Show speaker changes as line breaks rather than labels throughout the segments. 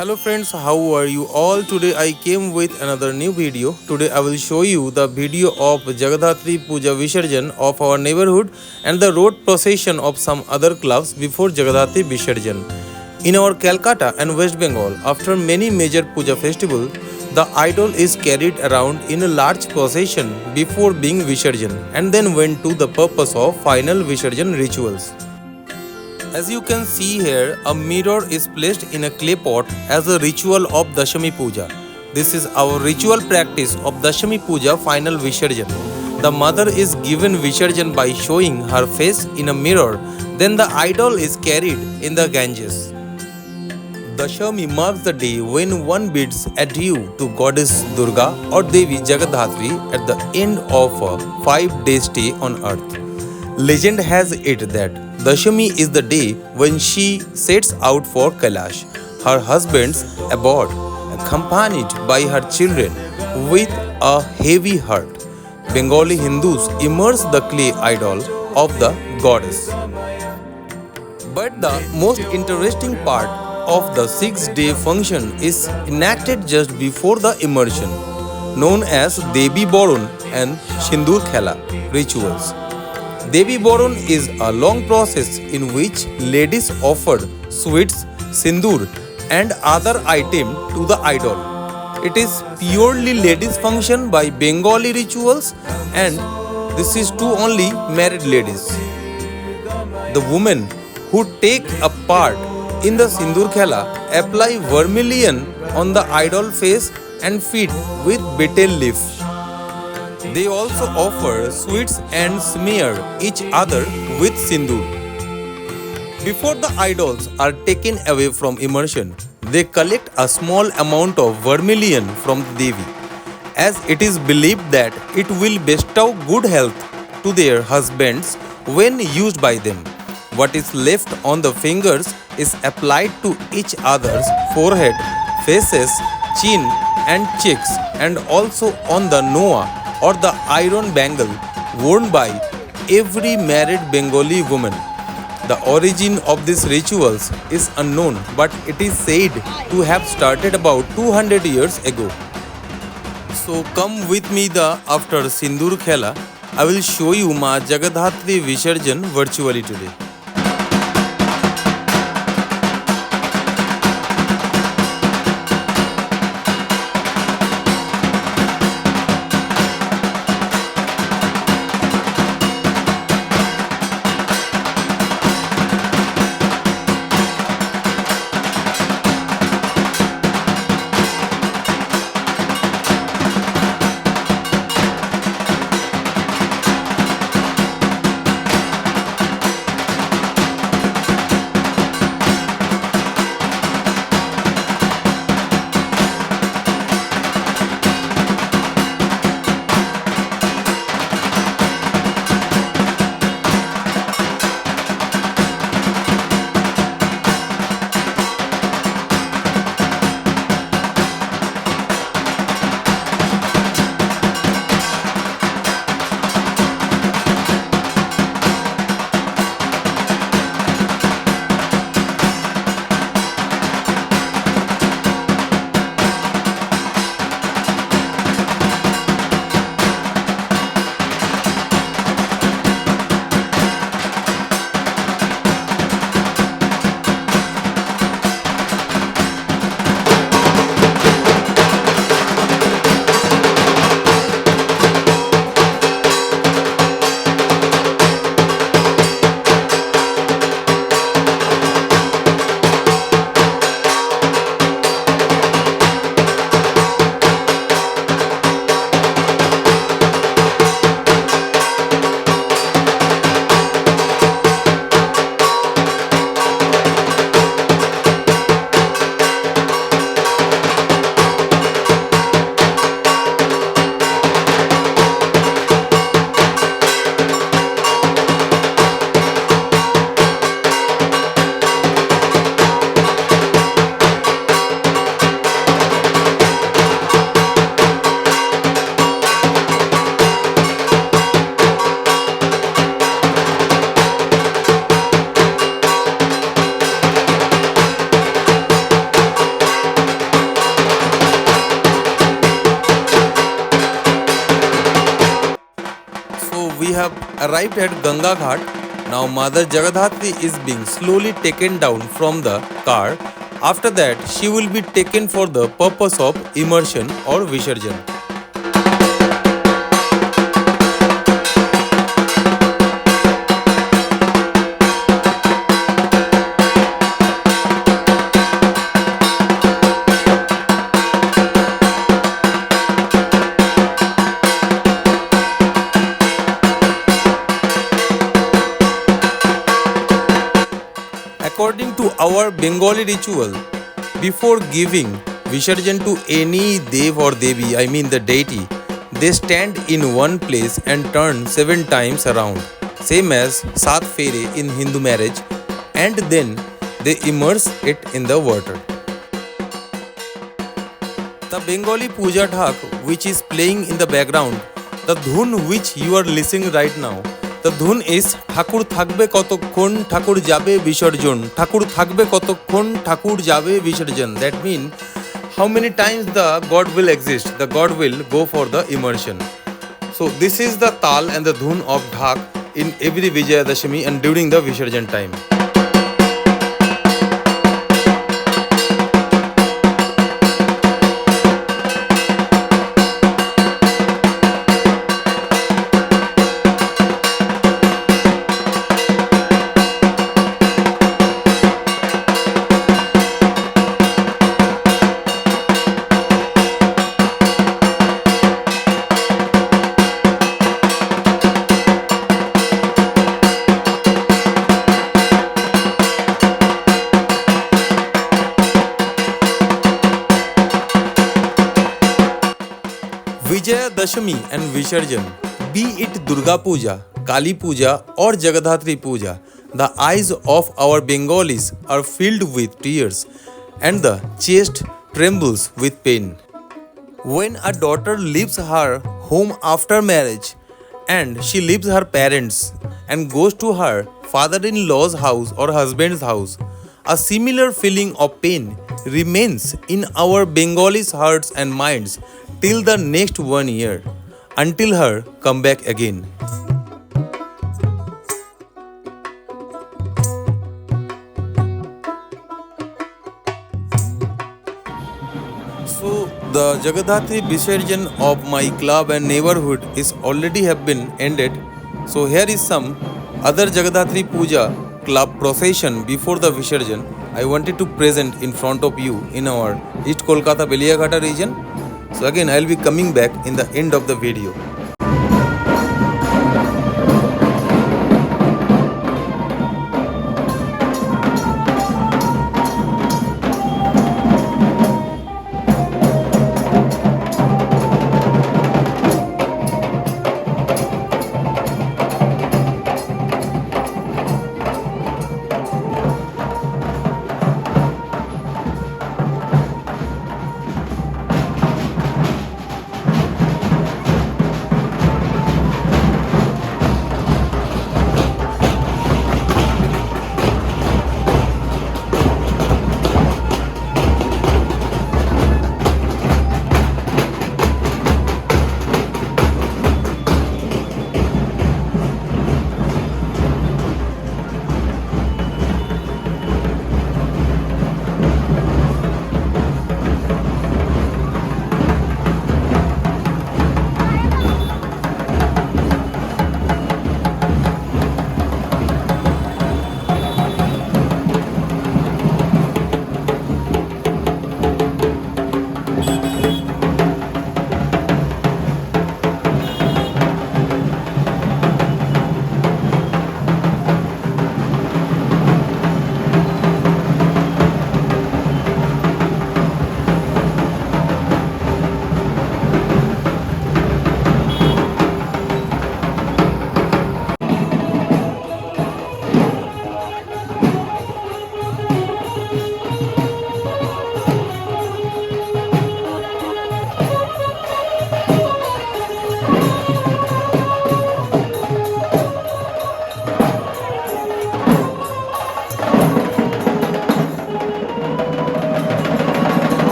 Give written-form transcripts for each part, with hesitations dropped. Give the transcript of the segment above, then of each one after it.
Hello friends, how are you all? Today I came with another new video. Today I will show you the video of Jagadhatri Puja Visarjan of our neighborhood and the road procession of some other clubs before Jagadhatri Visarjan. In our Calcutta and West Bengal, after many major puja festivals, the idol is carried around in a large procession before being Visarjan and then went to the purpose of final Visarjan rituals. As you can see here, a mirror is placed in a clay pot as a ritual of Dashami Puja. This is our ritual practice of Dashami Puja final Visarjan. The mother is given Visarjan by showing her face in a mirror, then the idol is carried in the Ganges. Dashami marks the day when one bids adieu to goddess Durga or Devi Jagadhatri at the end of a 5-day stay on earth. Legend has it that Dashami is the day when she sets out for Kailash, her husband's abode, accompanied by her children with a heavy heart. Bengali Hindus immerse the clay idol of the goddess. But the most interesting part of the 6-day function is enacted just before the immersion, known as Devi Boron and Sindur Khela rituals. Devi Boron is a long process in which ladies offered sweets, sindoor and other items to the idol. It is purely ladies' function by Bengali rituals and this is to only married ladies. The women who take a part in the Sindur Khela apply vermilion on the idol face and feet with betel leaf. They also offer sweets and smear each other with sindoor. Before the idols are taken away from immersion, they collect a small amount of vermilion from the Devi, as it is believed that it will bestow good health to their husbands when used by them. What is left on the fingers is applied to each other's forehead, faces, chin and cheeks, and also on the noa or the iron bangle worn by every married Bengali woman. The origin of these rituals is unknown, but it is said to have started about 200 years ago. So come with me after Sindur Khela, I will show you Ma Jagadhatri Visarjan virtually today. arrived at Ganga Ghat. Now Mother Jagadhatri is being slowly taken down from the car. After that, she will be taken for the purpose of immersion or Visarjan. According to our Bengali ritual, before giving Visarjan to any Dev or Devi, I mean the deity, they stand in one place and turn 7 times around, same as Saat Fere in Hindu marriage, and then they immerse it in the water. The Bengali Puja Dhak which is playing in the background, the dhun which you are listening right now, the dhun is ঠাকুর থাকবে কতক্ষণ ঠাকুর যাবে বিসর্জন ঠাকুর থাকবে কতক্ষণ ঠাকুর যাবে বিসর্জন. That means how many times the God will exist, the God will go for the immersion. So this is the tal and the dhun of dhak in every Vijayadashami and during the Visarjan time. Vijayadashami and Visarjan, be it Durga Puja, Kali Puja or Jagadhatri Puja, the eyes of our Bengalis are filled with tears and the chest trembles with pain. When a daughter leaves her home after marriage and she leaves her parents and goes to her father-in-law's house or husband's house, a similar feeling of pain remains in our Bengalis' hearts and minds till the next 1 year, until her come back again. So the Jagadhatri Visarjan of my club and neighborhood is already have been ended. So here is some other Jagadhatri Puja club procession before the Visarjan I wanted to present in front of you in our East Kolkata Beliaghata region. So again I will be coming back in the end of the video.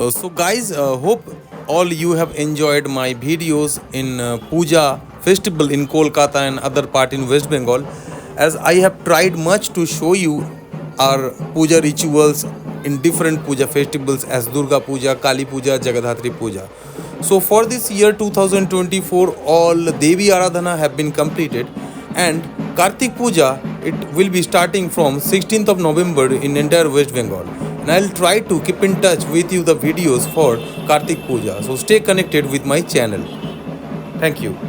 So guys, hope all you have enjoyed my videos in Puja festival in Kolkata and other part in West Bengal, as I have tried much to show you our puja rituals in different puja festivals as Durga Puja, Kali Puja, Jagadhatri Puja. So for this year 2024, all Devi Aradhana have been completed, and Kartik Puja, it will be starting from 16th of November in entire West Bengal. And I'll try to keep in touch with you the videos for Kartik Puja. So stay connected with my channel. Thank you.